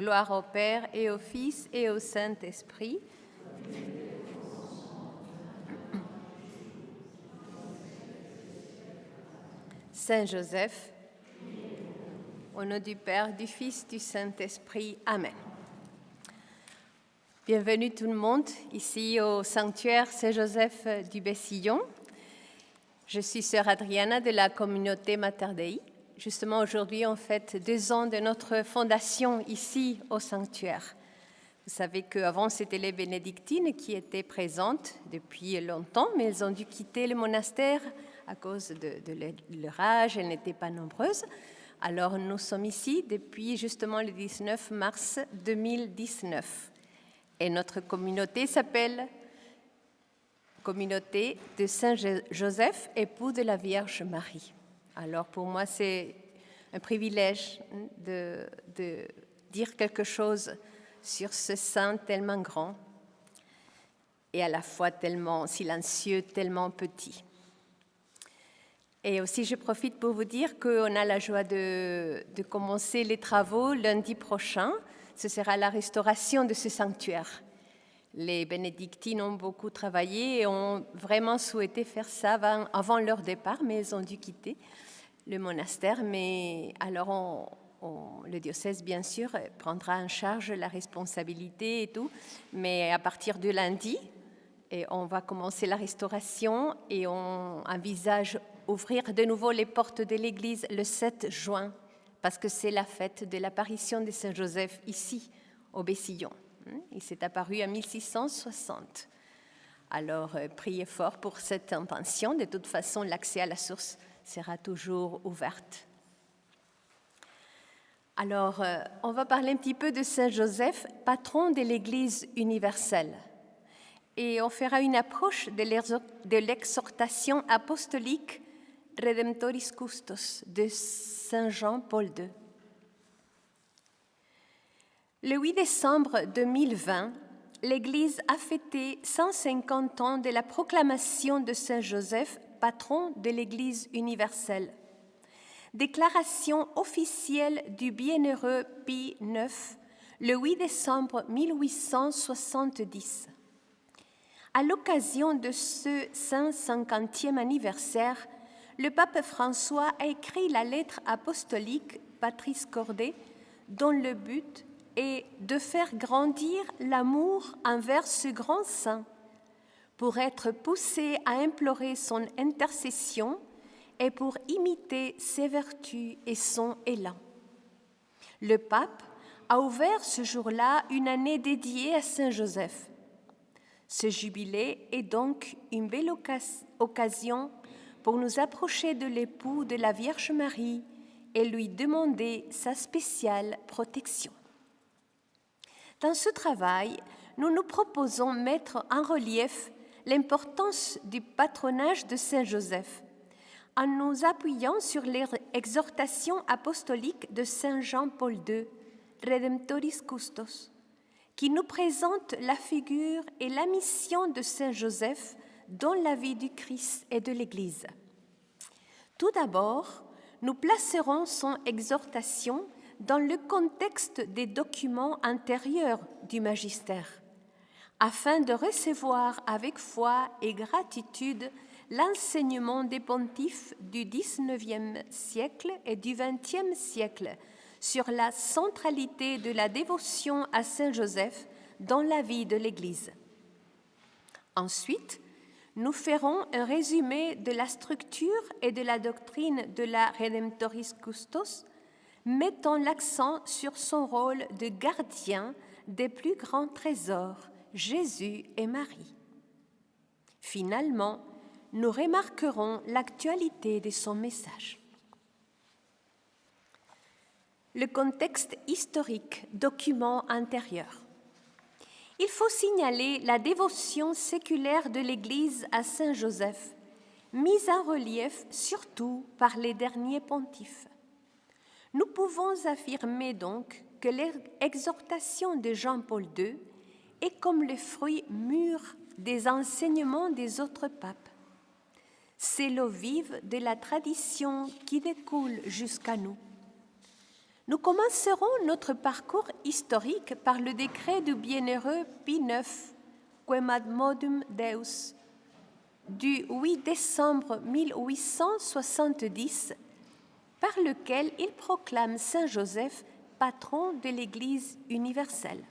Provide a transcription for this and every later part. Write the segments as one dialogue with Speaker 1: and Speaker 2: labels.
Speaker 1: Gloire au Père et au Fils et au Saint-Esprit. Saint Joseph, au nom du Père, du Fils, du Saint-Esprit. Amen. Bienvenue tout le monde ici au sanctuaire Saint-Joseph du Bessillon. Je suis sœur Adriana de la communauté Mater Dei. Justement, aujourd'hui, on fête 2 ans de notre fondation ici au sanctuaire. Vous savez qu'avant, c'était les bénédictines qui étaient présentes depuis longtemps, mais elles ont dû quitter le monastère à cause de leur âge, elles n'étaient pas nombreuses. Alors, nous sommes ici depuis justement le 19 mars 2019. Et notre communauté s'appelle Communauté de Saint-Joseph, époux de la Vierge Marie. Alors, pour moi, c'est un privilège de dire quelque chose sur ce saint tellement grand et à la fois tellement silencieux, tellement petit. Et aussi, je profite pour vous dire qu'on a la joie de commencer les travaux lundi prochain. Ce sera la restauration de ce sanctuaire. Les bénédictines ont beaucoup travaillé et ont vraiment souhaité faire ça avant leur départ, mais elles ont dû quitter le monastère. Mais alors, le diocèse, bien sûr, prendra en charge la responsabilité et tout. Mais à partir de lundi, on va commencer la restauration et on envisage ouvrir de nouveau les portes de l'église le 7 juin, parce que c'est la fête de l'apparition de Saint Joseph ici, au Bessillon. Il s'est apparu en 1660. Alors, priez fort pour cette intention. De toute façon, l'accès à la source sera toujours ouvert. Alors, on va parler un petit peu de Saint Joseph, patron de l'Église universelle. Et on fera une approche de l'exhortation apostolique Redemptoris Custos de Saint Jean-Paul II. Le 8 décembre 2020, l'Église a fêté 150 ans de la proclamation de Saint Joseph, patron de l'Église universelle. Déclaration officielle du bienheureux Pie IX, le 8 décembre 1870. À l'occasion de ce 150e anniversaire, le pape François a écrit la lettre apostolique Patris Corde, dont le but est de faire grandir l'amour envers ce grand saint, pour être poussé à implorer son intercession et pour imiter ses vertus et son élan. Le pape a ouvert ce jour-là une année dédiée à Saint Joseph. Ce jubilé est donc une belle occasion pour nous approcher de l'époux de la Vierge Marie et lui demander sa spéciale protection. Dans ce travail, nous nous proposons mettre en relief l'importance du patronage de Saint Joseph en nous appuyant sur les exhortations apostoliques de Saint Jean-Paul II, Redemptoris Custos, qui nous présente la figure et la mission de Saint Joseph dans la vie du Christ et de l'Église. Tout d'abord, nous placerons son exhortation dans le contexte des documents antérieurs du magistère, afin de recevoir avec foi et gratitude l'enseignement des pontifes du XIXe siècle et du XXe siècle sur la centralité de la dévotion à Saint Joseph dans la vie de l'Église. Ensuite, nous ferons un résumé de la structure et de la doctrine de la Redemptoris Custos, mettant l'accent sur son rôle de gardien des plus grands trésors, Jésus et Marie. Finalement, nous remarquerons l'actualité de son message. Le contexte historique, document antérieur. Il faut signaler la dévotion séculaire de l'Église à Saint Joseph, mise en relief surtout par les derniers pontifes. Nous pouvons affirmer donc que l'exhortation de Jean-Paul II est comme le fruit mûr des enseignements des autres papes. C'est l'eau vive de la tradition qui découle jusqu'à nous. Nous commencerons notre parcours historique par le décret du bienheureux Pie IX, Quemadmodum Deus, du 8 décembre 1870, par lequel il proclame Saint Joseph patron de l'Église universelle.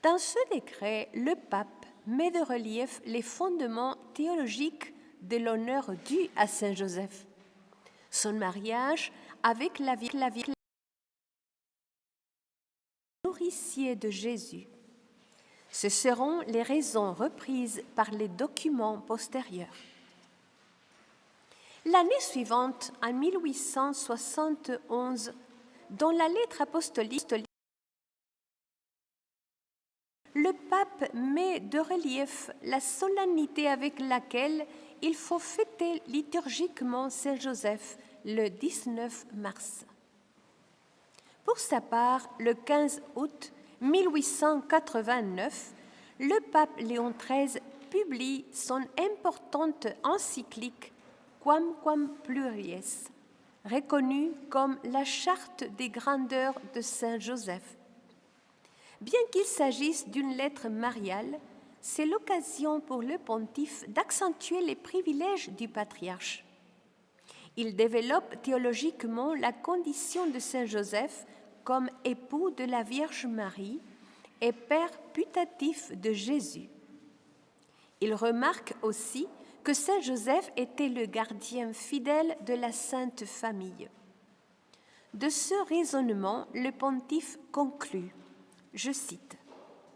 Speaker 1: Dans ce décret, le pape met de relief les fondements théologiques de l'honneur dû à Saint Joseph. Son mariage avec la nourricier de Jésus. Ce seront les raisons reprises par les documents postérieurs. L'année suivante, en 1871, dans la lettre apostolique, le pape met de relief la solennité avec laquelle il faut fêter liturgiquement Saint Joseph le 19 mars. Pour sa part, le 15 août 1889, le pape Léon XIII publie son importante encyclique Quamquam Pluries, reconnue comme la charte des grandeurs de Saint Joseph. Bien qu'il s'agisse d'une lettre mariale, c'est l'occasion pour le pontife d'accentuer les privilèges du patriarche. Il développe théologiquement la condition de Saint Joseph comme époux de la Vierge Marie et père putatif de Jésus. Il remarque aussi que Saint Joseph était le gardien fidèle de la Sainte Famille. De ce raisonnement, le pontife conclut, je cite,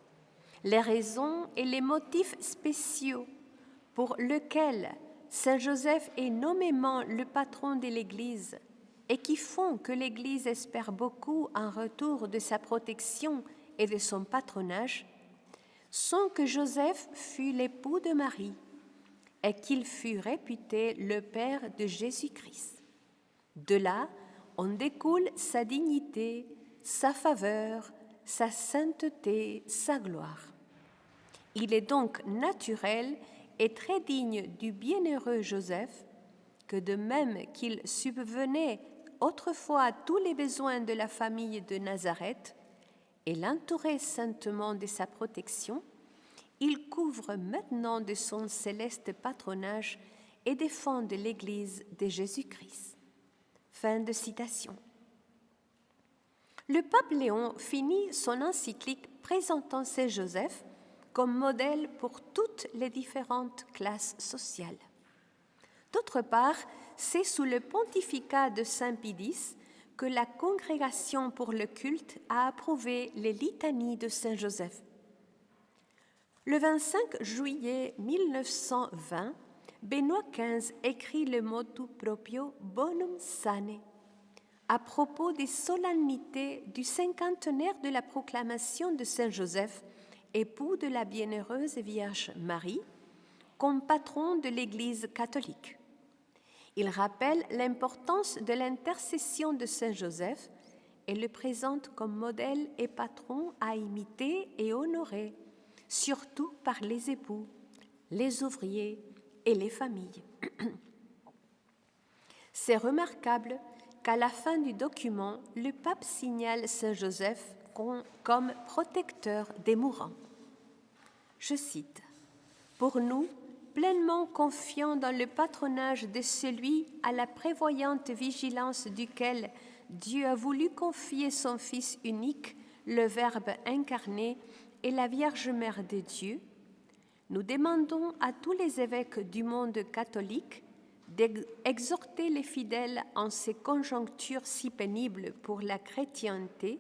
Speaker 1: « Les raisons et les motifs spéciaux pour lesquels Saint Joseph est nommément le patron de l'Église et qui font que l'Église espère beaucoup en retour de sa protection et de son patronage, sont que Joseph fut l'époux de Marie et qu'il fut réputé le père de Jésus-Christ. De là, on découle sa dignité, sa faveur, sa sainteté, sa gloire. Il est donc naturel et très digne du bienheureux Joseph que de même qu'il subvenait autrefois à tous les besoins de la famille de Nazareth et l'entourait saintement de sa protection, il couvre maintenant de son céleste patronage et défend l'Église de Jésus-Christ. » Fin de citation. Le pape Léon finit son encyclique présentant Saint Joseph comme modèle pour toutes les différentes classes sociales. D'autre part, c'est sous le pontificat de Saint Pie X que la Congrégation pour le culte a approuvé les litanies de Saint Joseph. Le 25 juillet 1920, Benoît XV écrit le motu proprio Bonum Sane à propos des solennités du cinquantenaire de la proclamation de Saint Joseph, époux de la bienheureuse Vierge Marie, comme patron de l'Église catholique. Il rappelle l'importance de l'intercession de Saint Joseph et le présente comme modèle et patron à imiter et honorer, surtout par les époux, les ouvriers et les familles. C'est remarquable qu'à la fin du document, le pape signale Saint Joseph comme protecteur des mourants. Je cite, « Pour nous, pleinement confiants dans le patronage de celui à la prévoyante vigilance duquel Dieu a voulu confier son Fils unique, le Verbe incarné et la Vierge Mère de Dieu, nous demandons à tous les évêques du monde catholique d'exhorter les fidèles en ces conjonctures si pénibles pour la chrétienté,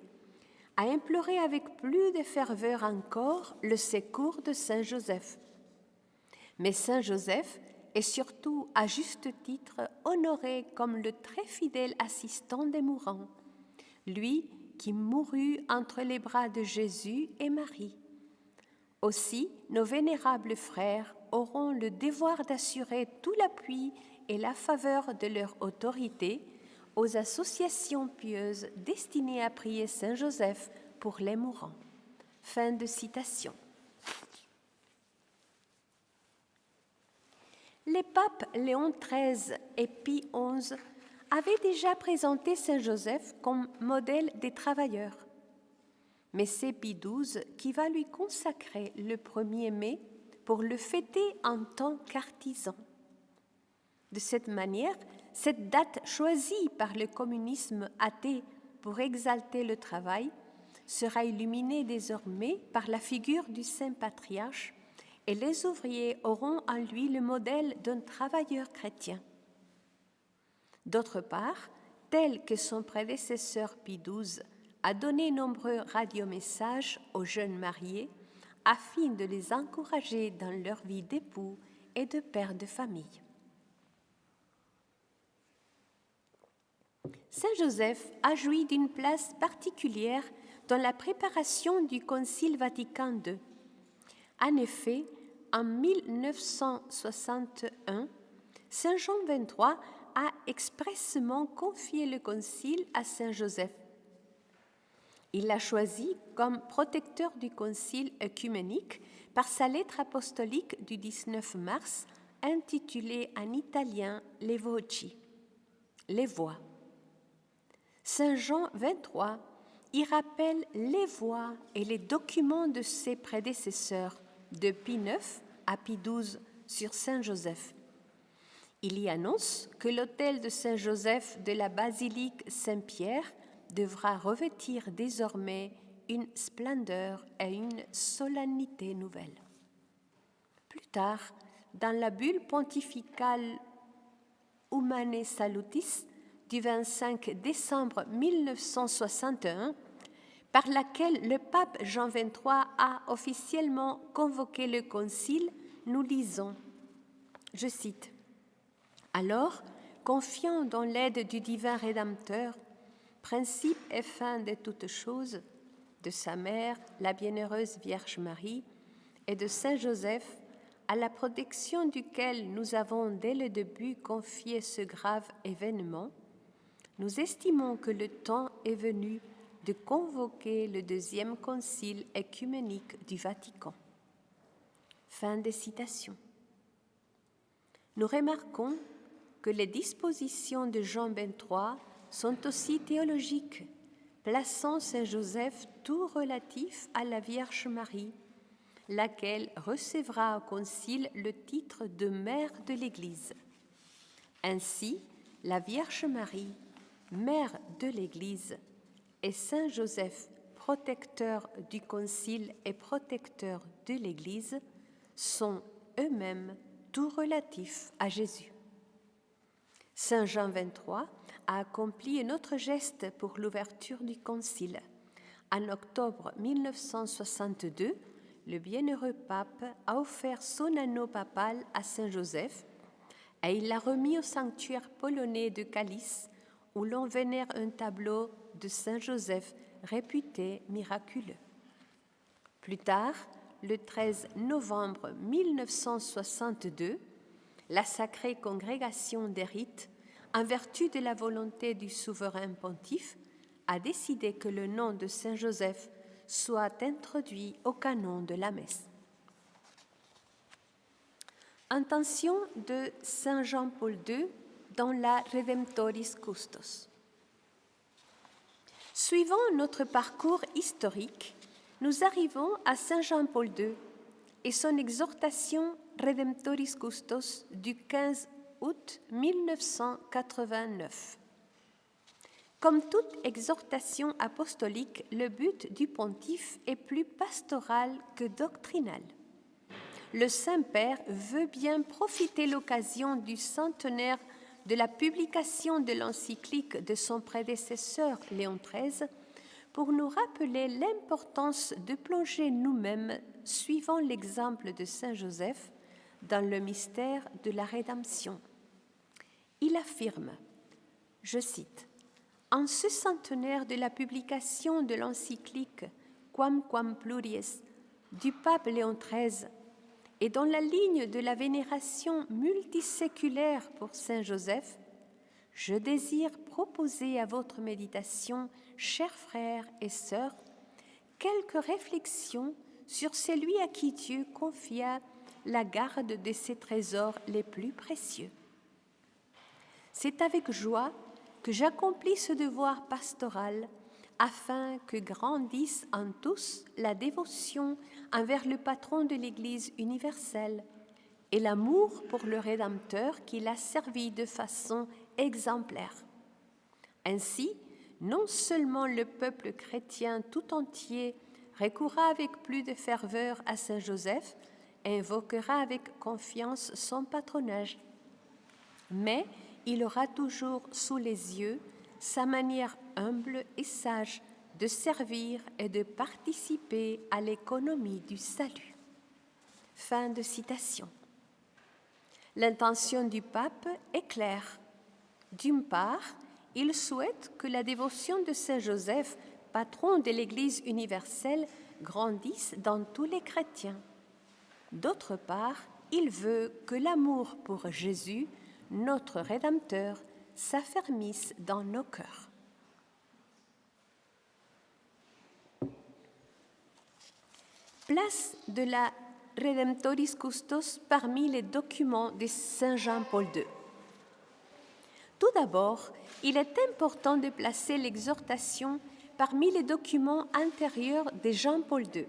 Speaker 1: à implorer avec plus de ferveur encore le secours de Saint Joseph. Mais Saint Joseph est surtout, à juste titre, honoré comme le très fidèle assistant des mourants, lui qui mourut entre les bras de Jésus et Marie. Aussi, nos vénérables frères auront le devoir d'assurer tout l'appui et la faveur de leur autorité aux associations pieuses destinées à prier Saint Joseph pour les mourants. » Fin de citation. Les papes Léon XIII et Pie XI avait déjà présenté Saint Joseph comme modèle des travailleurs. Mais c'est Pie XII qui va lui consacrer le 1er mai pour le fêter en tant qu'artisan. De cette manière, cette date choisie par le communisme athée pour exalter le travail sera illuminée désormais par la figure du saint patriarche et les ouvriers auront en lui le modèle d'un travailleur chrétien. D'autre part, tel que son prédécesseur Pie XII a donné nombreux radiomessages aux jeunes mariés afin de les encourager dans leur vie d'époux et de père de famille. Saint Joseph a joui d'une place particulière dans la préparation du Concile Vatican II. En effet, en 1961, Saint Jean XXIII a expressément confié le Concile à Saint Joseph. Il l'a choisi comme protecteur du Concile œcuménique par sa lettre apostolique du 19 mars intitulée en italien Les Voci, les voix. Saint Jean XXIII y rappelle les voix et les documents de ses prédécesseurs, de Pie IX à Pie XII sur Saint Joseph. Il y annonce que l'autel de Saint Joseph de la basilique Saint-Pierre devra revêtir désormais une splendeur et une solennité nouvelle. Plus tard, dans la bulle pontificale Humanae Salutis du 25 décembre 1961, par laquelle le pape Jean XXIII a officiellement convoqué le concile, nous lisons, je cite, « Alors, confiant dans l'aide du divin Rédempteur, principe et fin de toutes choses, de sa mère, la bienheureuse Vierge Marie, et de Saint Joseph, à la protection duquel nous avons dès le début confié ce grave événement, nous estimons que le temps est venu de convoquer le deuxième concile œcuménique du Vatican. » Fin de citation. Nous remarquons que les dispositions de Jean XXIII sont aussi théologiques, plaçant Saint Joseph tout relatif à la Vierge Marie, laquelle recevra au concile le titre de mère de l'Église. Ainsi, la Vierge Marie, mère de l'Église, et Saint Joseph, protecteur du concile et protecteur de l'Église, sont eux-mêmes tout relatifs à Jésus. Saint Jean XXIII a accompli un autre geste pour l'ouverture du concile. En octobre 1962, le bienheureux pape a offert son anneau papal à Saint Joseph et il l'a remis au sanctuaire polonais de Calice où l'on vénère un tableau de Saint Joseph réputé miraculeux. Plus tard, le 13 novembre 1962, la Sacrée Congrégation des Rites, en vertu de la volonté du souverain pontife, a décidé que le nom de Saint Joseph soit introduit au canon de la messe. Intention de Saint Jean-Paul II dans la Redemptoris Custos. Suivant notre parcours historique, nous arrivons à Saint Jean-Paul II et son exhortation Redemptoris Custos du 15 août 1989. Comme toute exhortation apostolique, le but du pontife est plus pastoral que doctrinal. Le Saint-Père veut bien profiter l'occasion du centenaire de la publication de l'encyclique de son prédécesseur Léon XIII pour nous rappeler l'importance de plonger nous-mêmes, suivant l'exemple de Saint Joseph, dans le mystère de la rédemption. Il affirme, je cite, « En ce centenaire de la publication de l'encyclique Quamquam Pluries du pape Léon XIII et dans la ligne de la vénération multiséculaire pour Saint Joseph, je désire proposer à votre méditation, chers frères et sœurs, quelques réflexions sur celui à qui Dieu confia la garde de ses trésors les plus précieux. C'est avec joie que j'accomplis ce devoir pastoral afin que grandisse en tous la dévotion envers le patron de l'Église universelle et l'amour pour le Rédempteur qui l'a servi de façon exemplaire. Ainsi, non seulement le peuple chrétien tout entier recourra avec plus de ferveur à Saint Joseph et invoquera avec confiance son patronage, mais il aura toujours sous les yeux sa manière humble et sage de servir et de participer à l'économie du salut. Fin de citation. L'intention du pape est claire. D'une part, il souhaite que la dévotion de Saint Joseph, patron de l'Église universelle, grandisse dans tous les chrétiens. D'autre part, il veut que l'amour pour Jésus, notre Rédempteur, s'affermisse dans nos cœurs. Place de la Redemptoris Custos parmi les documents de Saint Jean-Paul II. Tout d'abord, il est important de placer l'exhortation parmi les documents antérieurs de Jean-Paul II.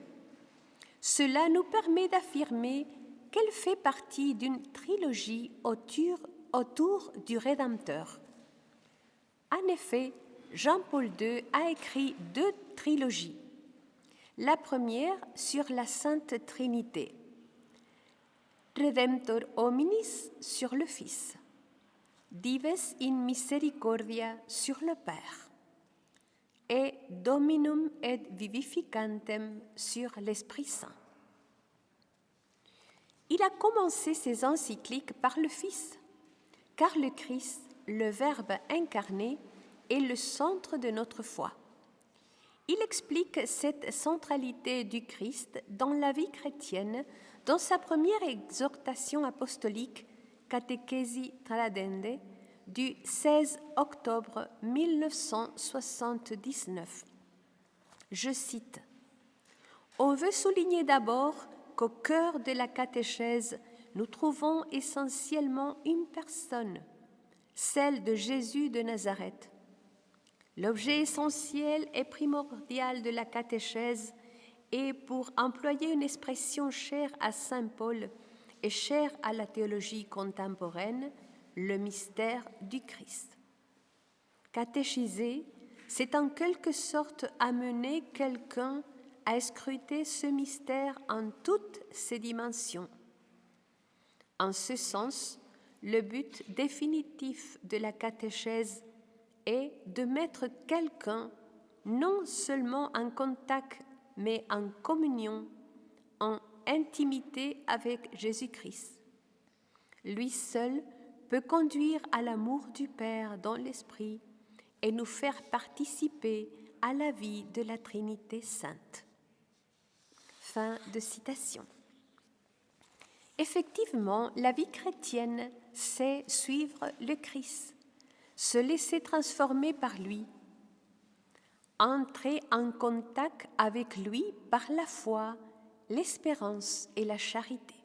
Speaker 1: Cela nous permet d'affirmer qu'elle fait partie d'une trilogie autour du Rédempteur. En effet, Jean-Paul II a écrit 2 trilogies. La première sur la Sainte Trinité, Redemptor hominis sur le Fils, Dives in misericordia sur le Père, et Dominum et vivificantem sur l'Esprit Saint. Il a commencé ses encycliques par le Fils, car le Christ, le Verbe incarné, est le centre de notre foi. Il explique cette centralité du Christ dans la vie chrétienne dans sa première exhortation apostolique, Catechesi Tradende, du 16 octobre 1979. Je cite: « On veut souligner d'abord qu'au cœur de la catéchèse, nous trouvons essentiellement une personne, celle de Jésus de Nazareth. L'objet essentiel et primordial de la catéchèse est, pour employer une expression chère à saint Paul et chère à la théologie contemporaine, le mystère du Christ. Catéchiser, c'est en quelque sorte amener quelqu'un à scruter ce mystère en toutes ses dimensions. En ce sens, le but définitif de la catéchèse est de mettre quelqu'un non seulement en contact, mais en communion, en intimité avec Jésus-Christ. Lui seul peut conduire à l'amour du Père dans l'Esprit et nous faire participer à la vie de la Trinité sainte. » Fin de citation. Effectivement, la vie chrétienne, c'est suivre le Christ, se laisser transformer par lui, entrer en contact avec lui par la foi, l'espérance et la charité.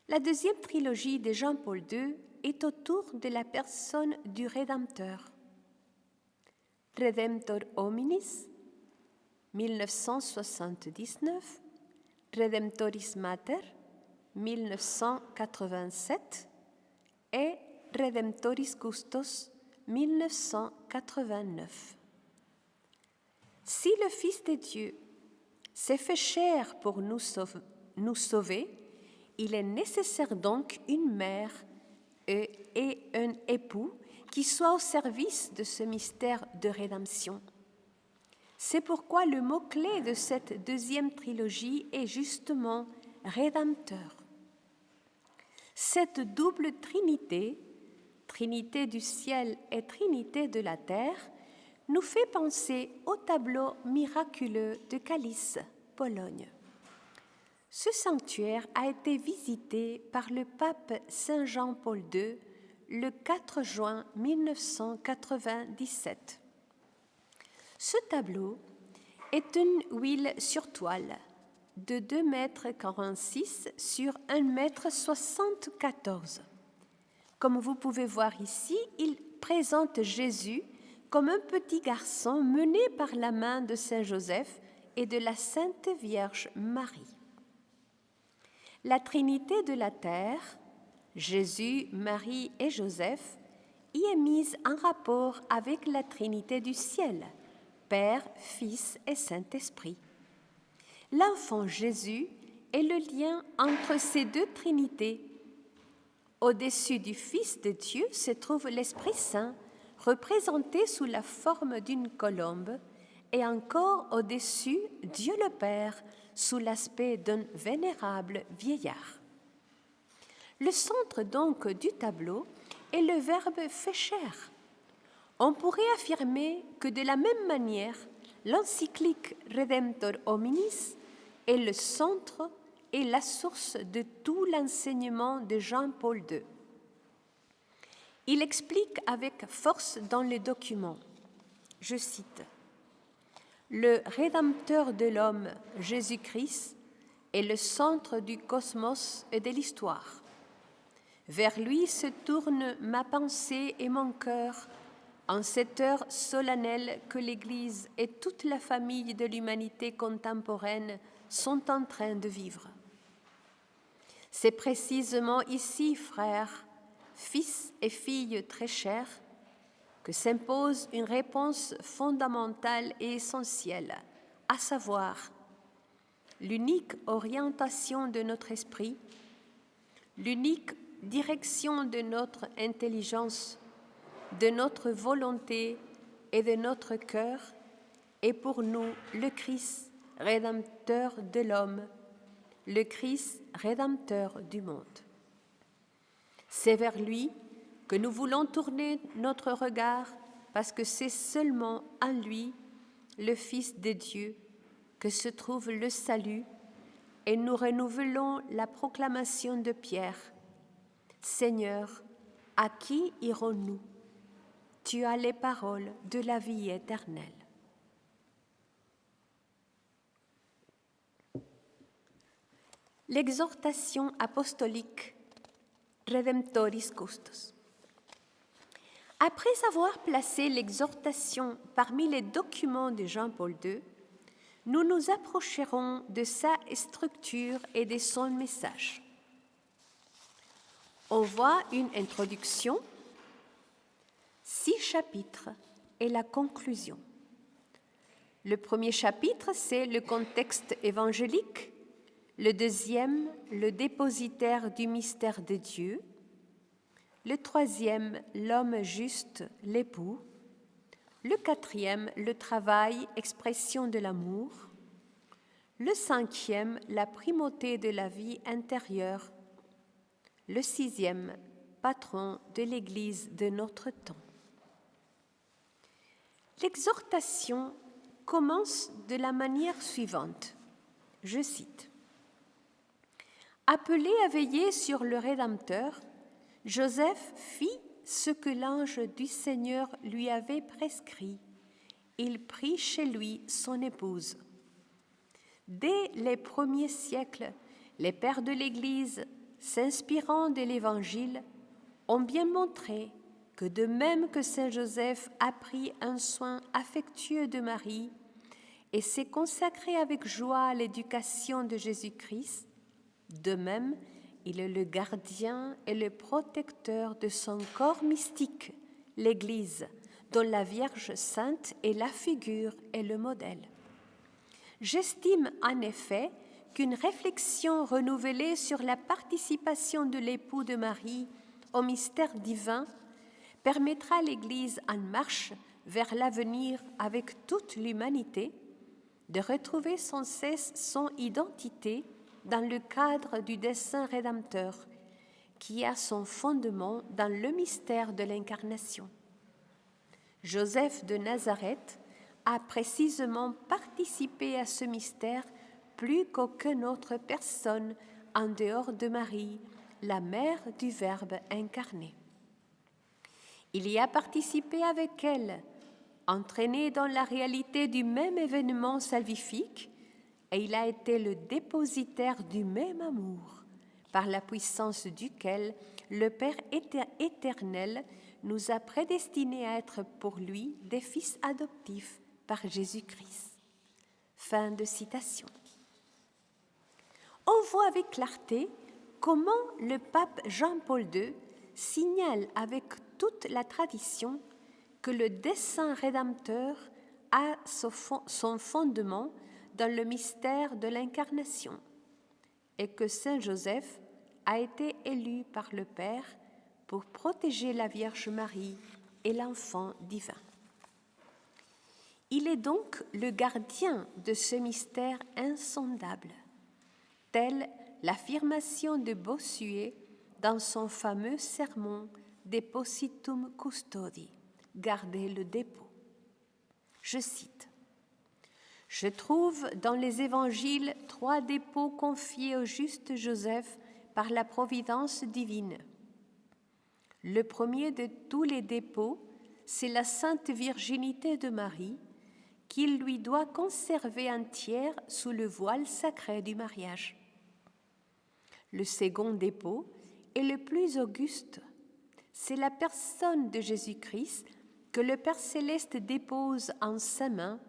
Speaker 1: La deuxième trilogie de Jean-Paul II est autour de la personne du Rédempteur. Redemptor hominis, 1979, Redemptoris Mater, 1987, et Redemptoris Custos, 1989. Si le Fils de Dieu s'est fait chair pour nous sauver, il est nécessaire donc une mère et un époux qui soient au service de ce mystère de rédemption. C'est pourquoi le mot-clé de cette deuxième trilogie est justement Rédempteur. Cette double trinité, Trinité du ciel et Trinité de la terre, nous fait penser au tableau miraculeux de Kalisz, Pologne. Ce sanctuaire a été visité par le pape Saint Jean-Paul II le 4 juin 1997. Ce tableau est une huile sur toile de 2,46 m sur 1,74 m. Comme vous pouvez voir ici, il présente Jésus comme un petit garçon mené par la main de Saint Joseph et de la Sainte Vierge Marie. La Trinité de la terre, Jésus, Marie et Joseph, y est mise en rapport avec la Trinité du ciel, Père, Fils et Saint-Esprit. L'enfant Jésus est le lien entre ces deux trinités. Au-dessus du Fils de Dieu se trouve l'Esprit Saint, représenté sous la forme d'une colombe, et encore au-dessus, Dieu le Père, sous l'aspect d'un vénérable vieillard. Le centre donc du tableau est le Verbe fait chair. On pourrait affirmer que de la même manière, l'encyclique Redemptor Hominis est le centre et la source de tout l'enseignement de Jean-Paul II. Il explique avec force dans le document, je cite, « Le Rédempteur de l'homme, Jésus-Christ, est le centre du cosmos et de l'histoire. Vers lui se tournent ma pensée et mon cœur en cette heure solennelle que l'Église et toute la famille de l'humanité contemporaine sont en train de vivre. C'est précisément ici, frères, fils et filles très chers, que s'impose une réponse fondamentale et essentielle, à savoir l'unique orientation de notre esprit, l'unique direction de notre intelligence, de notre volonté et de notre cœur est pour nous le Christ, Rédempteur de l'homme, le Christ, Rédempteur du monde. C'est vers lui que nous voulons tourner notre regard parce que c'est seulement en lui, le Fils de Dieu, que se trouve le salut, et nous renouvelons la proclamation de Pierre. Seigneur, à qui irons-nous? Tu as les paroles de la vie éternelle. L'exhortation apostolique Redemptoris Custos. Après avoir placé l'exhortation parmi les documents de Jean-Paul II, nous nous approcherons de sa structure et de son message. On voit une introduction, 6 chapitres et la conclusion. Le premier chapitre, c'est le contexte évangélique. Le deuxième, le dépositaire du mystère de Dieu. Le troisième, l'homme juste, l'époux. Le quatrième, le travail, expression de l'amour. Le cinquième, la primauté de la vie intérieure. Le sixième, patron de l'Église de notre temps. L'exhortation commence de la manière suivante. Je cite. Appelé à veiller sur le Rédempteur, Joseph fit ce que l'ange du Seigneur lui avait prescrit. Il prit chez lui son épouse. Dès les premiers siècles, les pères de l'Église, s'inspirant de l'Évangile, ont bien montré que de même que Saint Joseph a pris un soin affectueux de Marie et s'est consacré avec joie à l'éducation de Jésus-Christ, de même, il est le gardien et le protecteur de son corps mystique, l'Église, dont la Vierge Sainte est la figure et le modèle. J'estime en effet qu'une réflexion renouvelée sur la participation de l'époux de Marie au mystère divin permettra à l'Église en marche vers l'avenir avec toute l'humanité de retrouver sans cesse son identité dans le cadre du dessein rédempteur qui a son fondement dans le mystère de l'incarnation. Joseph de Nazareth a précisément participé à ce mystère plus qu'aucune autre personne en dehors de Marie, la mère du Verbe incarné. Il y a participé avec elle, entraîné dans la réalité du même événement salvifique, et il a été le dépositaire du même amour, par la puissance duquel le Père éternel nous a prédestinés à être pour lui des fils adoptifs par Jésus-Christ. » Fin de citation. On voit avec clarté comment le pape Jean-Paul II signale avec toute la tradition que le dessein rédempteur a son fondement dans le mystère de l'incarnation et que Saint Joseph a été élu par le Père pour protéger la Vierge Marie et l'enfant divin. Il est donc le gardien de ce mystère insondable, telle l'affirmation de Bossuet dans son fameux sermon Depositum Custodi, garder le dépôt. Je cite: « Je trouve dans les évangiles 3 dépôts confiés au juste Joseph par la providence divine. Le premier de tous les dépôts, c'est la sainte virginité de Marie, qu'il lui doit conserver entière sous le voile sacré du mariage. Le second dépôt est le plus auguste. C'est la personne de Jésus-Christ que le Père céleste dépose en sa main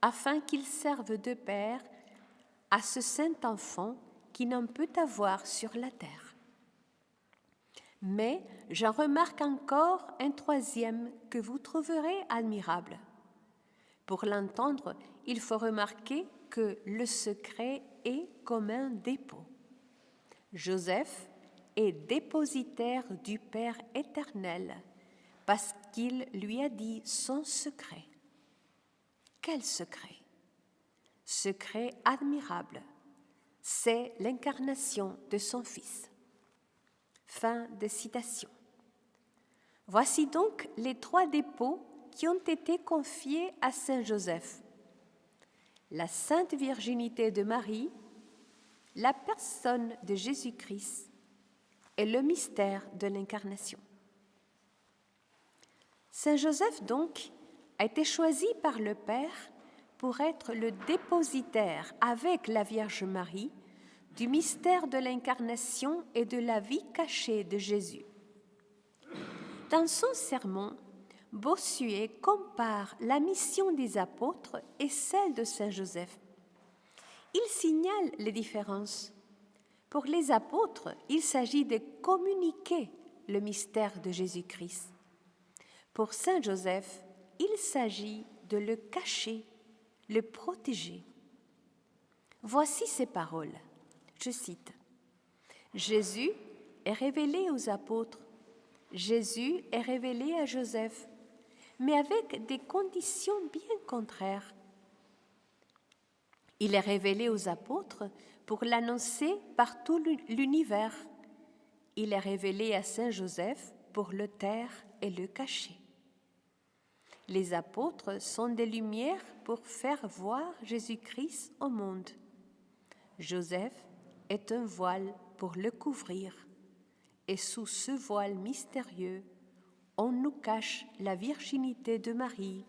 Speaker 1: afin qu'il serve de père à ce saint enfant qui n'en peut avoir sur la terre. Mais j'en remarque encore un troisième que vous trouverez admirable. Pour l'entendre, il faut remarquer que le secret est comme un dépôt. Joseph est dépositaire du Père éternel parce qu'il lui a dit son secret. Quel secret? Secret admirable, c'est l'incarnation de son Fils. Fin de citation. Voici donc les 3 dépôts qui ont été confiés à Saint Joseph: la Sainte Virginité de Marie, la personne de Jésus-Christ et le mystère de l'incarnation. Saint Joseph, donc, a été choisi par le Père pour être le dépositaire avec la Vierge Marie du mystère de l'incarnation et de la vie cachée de Jésus. Dans son sermon, Bossuet compare la mission des apôtres et celle de Saint Joseph. Il signale les différences. Pour les apôtres, il s'agit de communiquer le mystère de Jésus-Christ. Pour Saint Joseph, il s'agit de le cacher, le protéger. Voici ces paroles. Je cite: « Jésus est révélé aux apôtres, Jésus est révélé à Joseph, mais avec des conditions bien contraires. Il est révélé aux apôtres pour l'annoncer par tout l'univers. Il est révélé à Saint Joseph pour le taire et le cacher. Les apôtres sont des lumières pour faire voir Jésus-Christ au monde. Joseph est un voile pour le couvrir, et sous ce voile mystérieux, on nous cache la virginité de Marie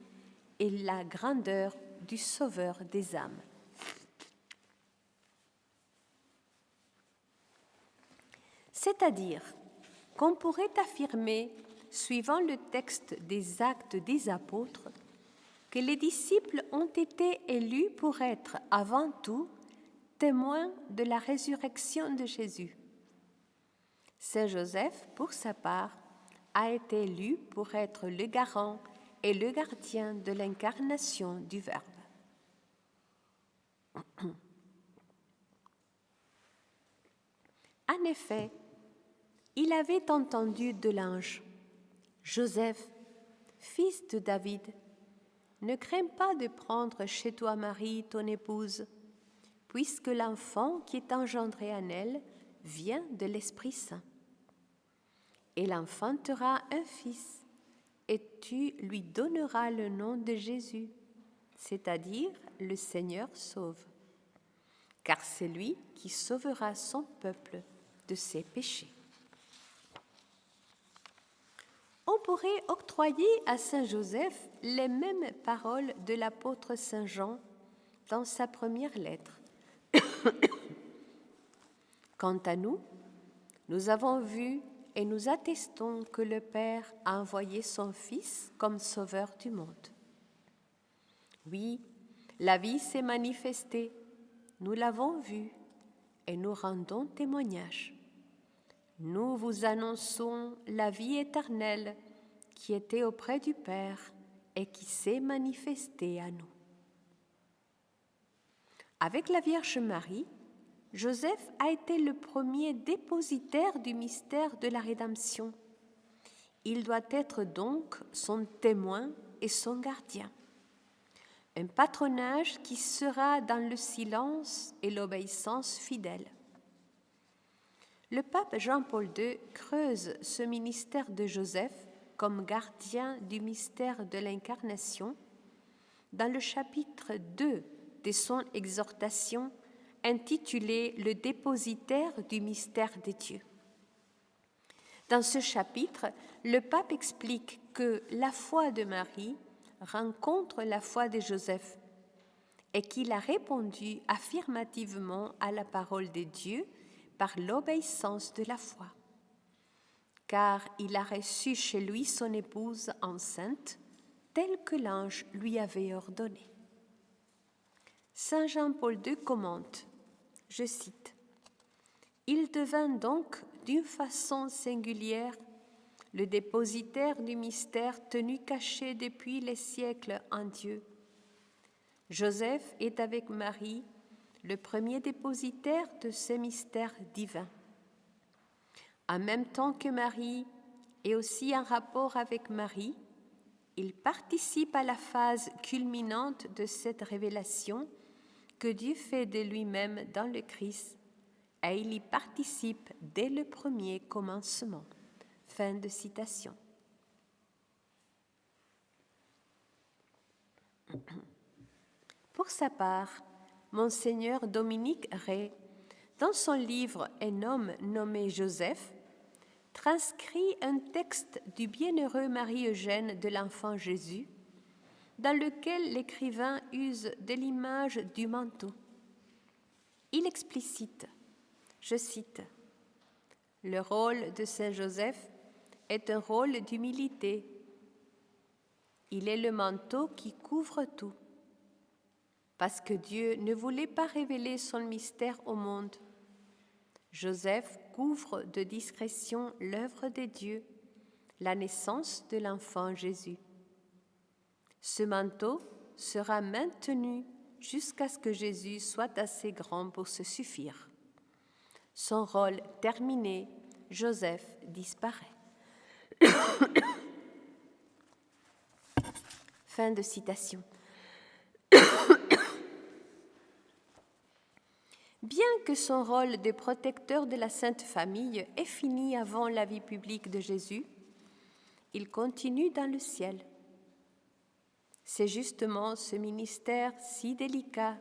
Speaker 1: et la grandeur du Sauveur des âmes. » C'est-à-dire qu'on pourrait affirmer, suivant le texte des Actes des Apôtres, que les disciples ont été élus pour être, avant tout, témoins de la résurrection de Jésus. Saint Joseph, pour sa part, a été élu pour être le garant et le gardien de l'incarnation du Verbe. En effet, il avait entendu de l'ange: « Joseph, fils de David, ne crains pas de prendre chez toi Marie, ton épouse, puisque l'enfant qui est engendré en elle vient de l'Esprit Saint. Elle enfantera un fils, et tu lui donneras le nom de Jésus, c'est-à-dire le Seigneur sauve, car c'est lui qui sauvera son peuple de ses péchés. » On pourrait octroyer à Saint Joseph les mêmes paroles de l'apôtre Saint Jean dans sa première lettre. Quant à nous, nous avons vu et nous attestons que le Père a envoyé son Fils comme sauveur du monde. Oui, la vie s'est manifestée, nous l'avons vue et nous rendons témoignage. Nous vous annonçons la vie éternelle qui était auprès du Père et qui s'est manifestée à nous. Avec la Vierge Marie, Joseph a été le premier dépositaire du mystère de la rédemption. Il doit être donc son témoin et son gardien. Un patronage qui sera dans le silence et l'obéissance fidèle. Le pape Jean-Paul II creuse ce ministère de Joseph comme gardien du mystère de l'incarnation dans le chapitre 2 de son exhortation intitulée « Le dépositaire du mystère de Dieu ». Dans ce chapitre, le pape explique que la foi de Marie rencontre la foi de Joseph et qu'il a répondu affirmativement à la parole de Dieu par l'obéissance de la foi, car il a reçu chez lui son épouse enceinte, telle que l'ange lui avait ordonné. Saint Jean-Paul II commente, je cite, « Il devint donc, d'une façon singulière, le dépositaire du mystère tenu caché depuis les siècles en Dieu. Joseph est avec Marie le premier dépositaire de ce mystère divin. En même temps que Marie et aussi en rapport avec Marie, il participe à la phase culminante de cette révélation que Dieu fait de lui-même dans le Christ, et il y participe dès le premier commencement. » Fin de citation. Pour sa part, Monseigneur Dominique Rey, dans son livre « Un homme nommé Joseph », transcrit un texte du bienheureux Marie-Eugène de l'enfant Jésus, dans lequel l'écrivain use de l'image du manteau. Il explicite, je cite, « Le rôle de Saint Joseph est un rôle d'humilité. Il est le manteau qui couvre tout. Parce que Dieu ne voulait pas révéler son mystère au monde, Joseph couvre de discrétion l'œuvre de Dieu, la naissance de l'enfant Jésus. Ce manteau sera maintenu jusqu'à ce que Jésus soit assez grand pour se suffire. Son rôle terminé, Joseph disparaît. » Fin de citation. Bien que son rôle de protecteur de la Sainte Famille ait fini avant la vie publique de Jésus, il continue dans le ciel. C'est justement ce ministère si délicat,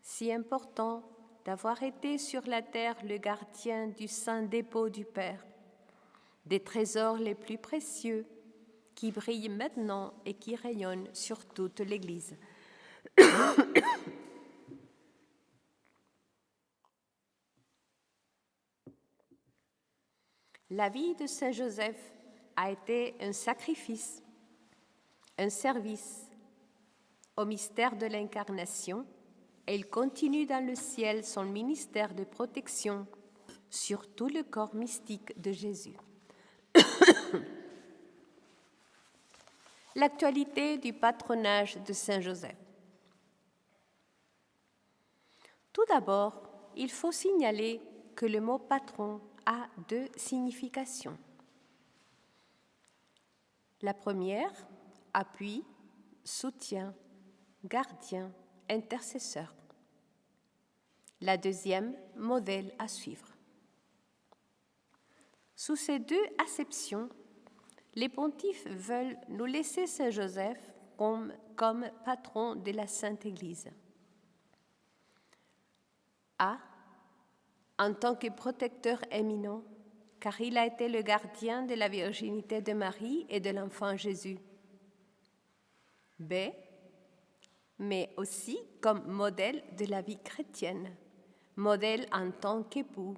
Speaker 1: si important, d'avoir été sur la terre le gardien du saint dépôt du Père, des trésors les plus précieux qui brillent maintenant et qui rayonnent sur toute l'Église. La vie de Saint Joseph a été un sacrifice, un service au mystère de l'Incarnation, et il continue dans le ciel son ministère de protection sur tout le corps mystique de Jésus. L'actualité du patronage de Saint Joseph. Tout d'abord, il faut signaler que le mot patron a deux significations. La première, appui, soutien, gardien, intercesseur. La deuxième, modèle à suivre. Sous ces deux acceptions, les pontifes veulent nous laisser Saint Joseph comme patron de la Sainte Église. A, en tant que protecteur éminent, car il a été le gardien de la virginité de Marie et de l'enfant Jésus. B, mais aussi comme modèle de la vie chrétienne, modèle en tant qu'époux,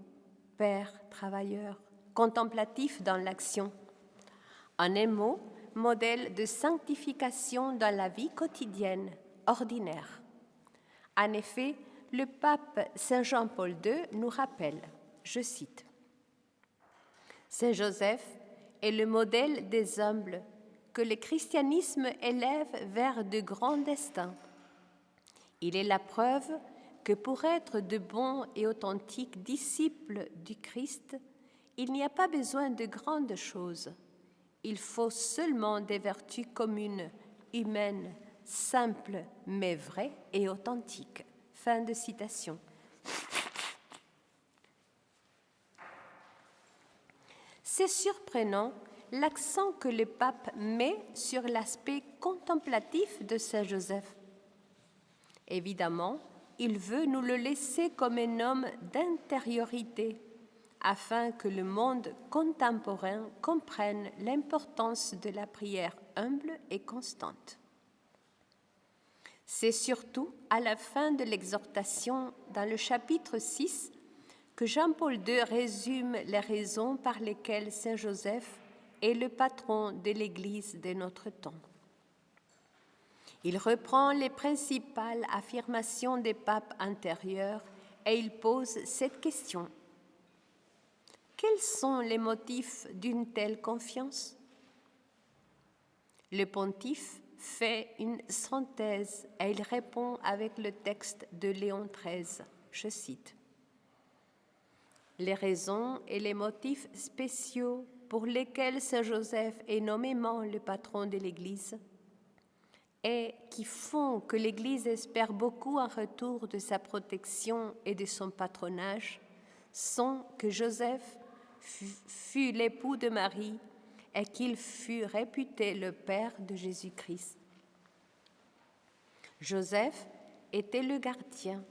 Speaker 1: père, travailleur, contemplatif dans l'action. En un mot, modèle de sanctification dans la vie quotidienne, ordinaire. En effet, le pape Saint Jean-Paul II nous rappelle, je cite, « Saint Joseph est le modèle des humbles que le christianisme élève vers de grands destins. Il est la preuve que pour être de bons et authentiques disciples du Christ, il n'y a pas besoin de grandes choses. Il faut seulement des vertus communes, humaines, simples, mais vraies et authentiques. » Fin de citation. C'est surprenant l'accent que le pape met sur l'aspect contemplatif de Saint Joseph. Évidemment, il veut nous le laisser comme un homme d'intériorité, afin que le monde contemporain comprenne l'importance de la prière humble et constante. C'est surtout à la fin de l'exhortation, dans le chapitre 6, que Jean-Paul II résume les raisons par lesquelles Saint Joseph est le patron de l'Église de notre temps. Il reprend les principales affirmations des papes antérieurs et il pose cette question. Quels sont les motifs d'une telle confiance? Le pontife fait une synthèse et il répond avec le texte de Léon XIII, je cite. Les raisons et les motifs spéciaux pour lesquels Saint Joseph est nommément le patron de l'Église et qui font que l'Église espère beaucoup en retour de sa protection et de son patronage sont que Joseph fut l'époux de Marie et qu'il fut réputé le père de Jésus-Christ. Joseph était le gardien,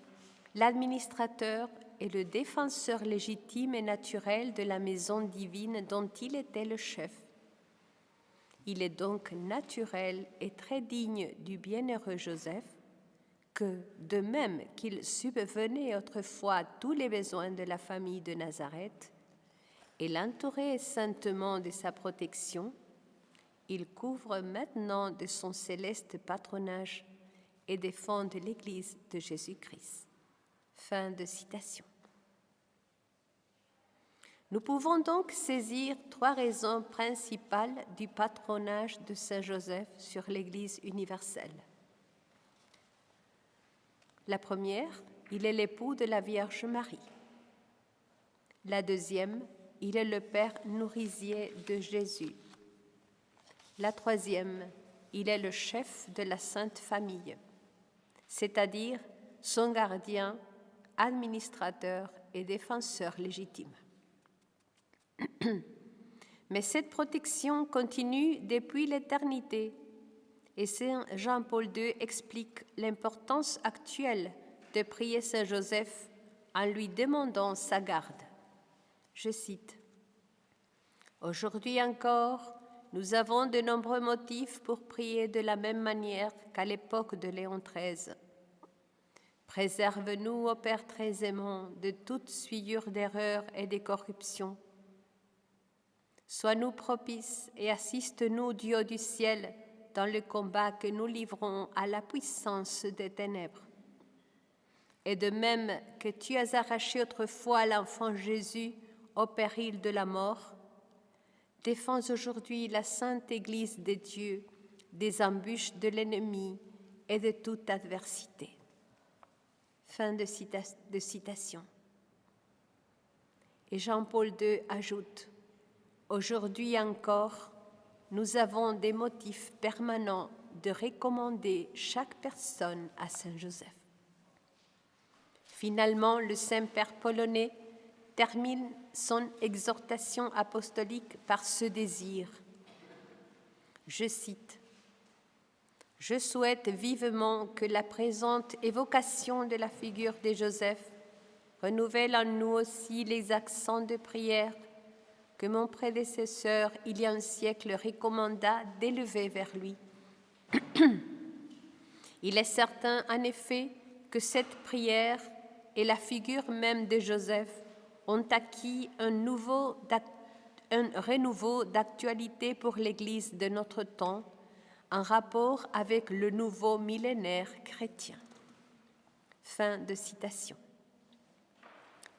Speaker 1: l'administrateur et le défenseur légitime et naturel de la maison divine dont il était le chef. Il est donc naturel et très digne du bienheureux Joseph que, de même qu'il subvenait autrefois à tous les besoins de la famille de Nazareth et l'entourait saintement de sa protection, il couvre maintenant de son céleste patronage et défend l'Église de Jésus-Christ. Fin de citation. Nous pouvons donc saisir 3 raisons principales du patronage de Saint Joseph sur l'Église universelle. La première, il est l'époux de la Vierge Marie. La deuxième, il est le père nourricier de Jésus. La troisième, il est le chef de la Sainte Famille, c'est-à-dire son gardien, administrateur et défenseur légitime. Mais cette protection continue depuis l'éternité et Saint Jean-Paul II explique l'importance actuelle de prier Saint Joseph en lui demandant sa garde. Je cite, « Aujourd'hui encore, nous avons de nombreux motifs pour prier de la même manière qu'à l'époque de Léon XIII. Préserve-nous, ô Père très aimant, de toute souillure d'erreur et de corruption. Sois-nous propice et assiste-nous, Dieu du ciel, dans le combat que nous livrons à la puissance des ténèbres. Et de même que tu as arraché autrefois l'enfant Jésus au péril de la mort, défends aujourd'hui la sainte Église de Dieu des embûches de l'ennemi et de toute adversité. » Fin de citation. Et Jean-Paul II ajoute, « Aujourd'hui encore, nous avons des motifs permanents de recommander chaque personne à Saint Joseph. » Finalement, le Saint-Père polonais termine son exhortation apostolique par ce désir. Je cite, « Je souhaite vivement que la présente évocation de la figure de Joseph renouvelle en nous aussi les accents de prière que mon prédécesseur, il y a un siècle, recommanda d'élever vers lui. Il est certain, en effet, que cette prière et la figure même de Joseph ont acquis un nouveau un renouveau d'actualité pour l'Église de notre temps en rapport avec le nouveau millénaire chrétien. Fin de citation.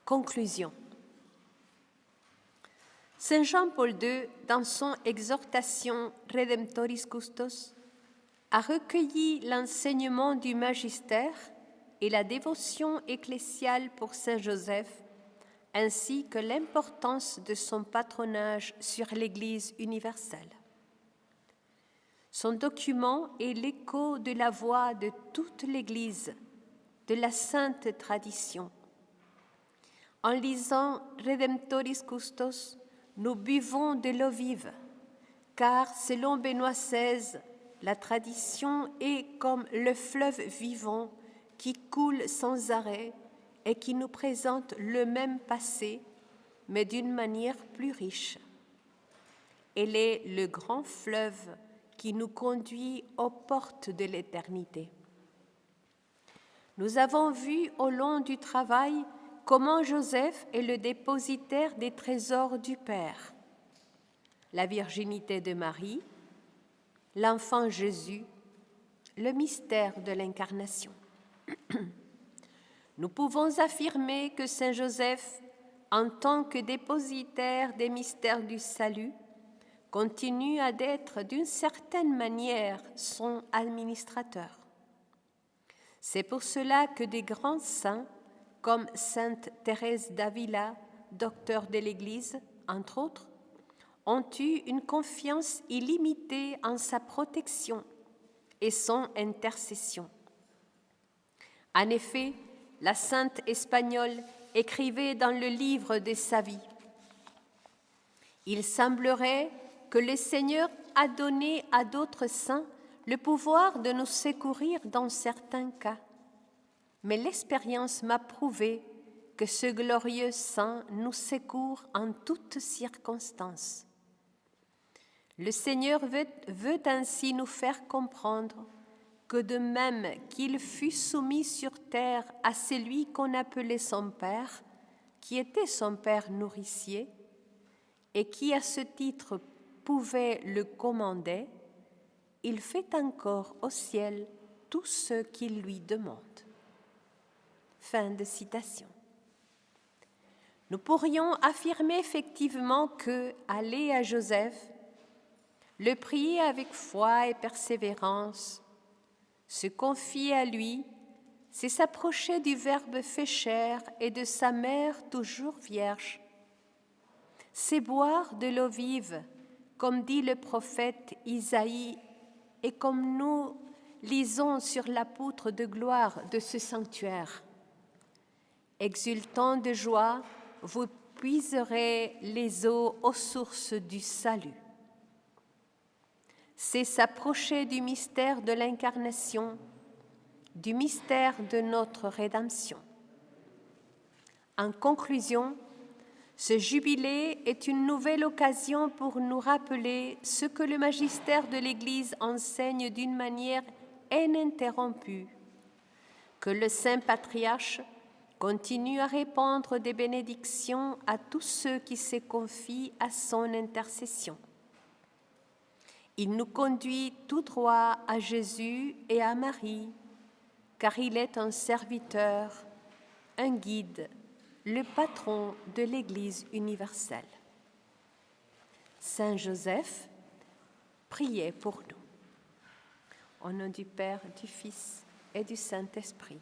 Speaker 1: Conclusion. Saint Jean-Paul II, dans son exhortation Redemptoris Custos, a recueilli l'enseignement du magistère et la dévotion ecclésiale pour Saint Joseph, ainsi que l'importance de son patronage sur l'Église universelle. Son document est l'écho de la voix de toute l'Église, de la sainte tradition. En lisant Redemptoris Custos, nous buvons de l'eau vive, car selon Benoît XVI, la tradition est comme le fleuve vivant qui coule sans arrêt et qui nous présente le même passé, mais d'une manière plus riche. Elle est le grand fleuve qui nous conduit aux portes de l'éternité. Nous avons vu au long du travail comment Joseph est le dépositaire des trésors du Père, la virginité de Marie, l'enfant Jésus, le mystère de l'incarnation. Nous pouvons affirmer que Saint Joseph, en tant que dépositaire des mystères du salut, continue à être d'une certaine manière son administrateur. C'est pour cela que des grands saints, comme Sainte Thérèse d'Avila, docteur de l'Église, entre autres, ont eu une confiance illimitée en sa protection et son intercession. En effet, la sainte espagnole écrivait dans le livre de sa vie « Il semblerait que le Seigneur a donné à d'autres saints le pouvoir de nous secourir dans certains cas. Mais l'expérience m'a prouvé que ce glorieux saint nous secourt en toutes circonstances. Le Seigneur veut ainsi nous faire comprendre que de même qu'il fut soumis sur terre à celui qu'on appelait son Père, qui était son Père nourricier, et qui à ce titre pouvait le commander, il fait encore au ciel tout ce qu'il lui demande. » Fin de citation. Nous pourrions affirmer effectivement que aller à Joseph, le prier avec foi et persévérance, se confier à lui, c'est s'approcher du Verbe fait chair et de sa mère toujours vierge. C'est boire de l'eau vive, comme dit le prophète Isaïe, et comme nous lisons sur la poutre de gloire de ce sanctuaire. Exultant de joie, vous puiserez les eaux aux sources du salut. C'est s'approcher du mystère de l'incarnation, du mystère de notre rédemption. En conclusion, ce jubilé est une nouvelle occasion pour nous rappeler ce que le magistère de l'Église enseigne d'une manière ininterrompue, que le Saint Patriarche continue à répandre des bénédictions à tous ceux qui se confient à son intercession. Il nous conduit tout droit à Jésus et à Marie, car il est un serviteur, un guide, le patron de l'Église universelle. Saint Joseph, priez pour nous. Au nom du Père, du Fils et du Saint-Esprit.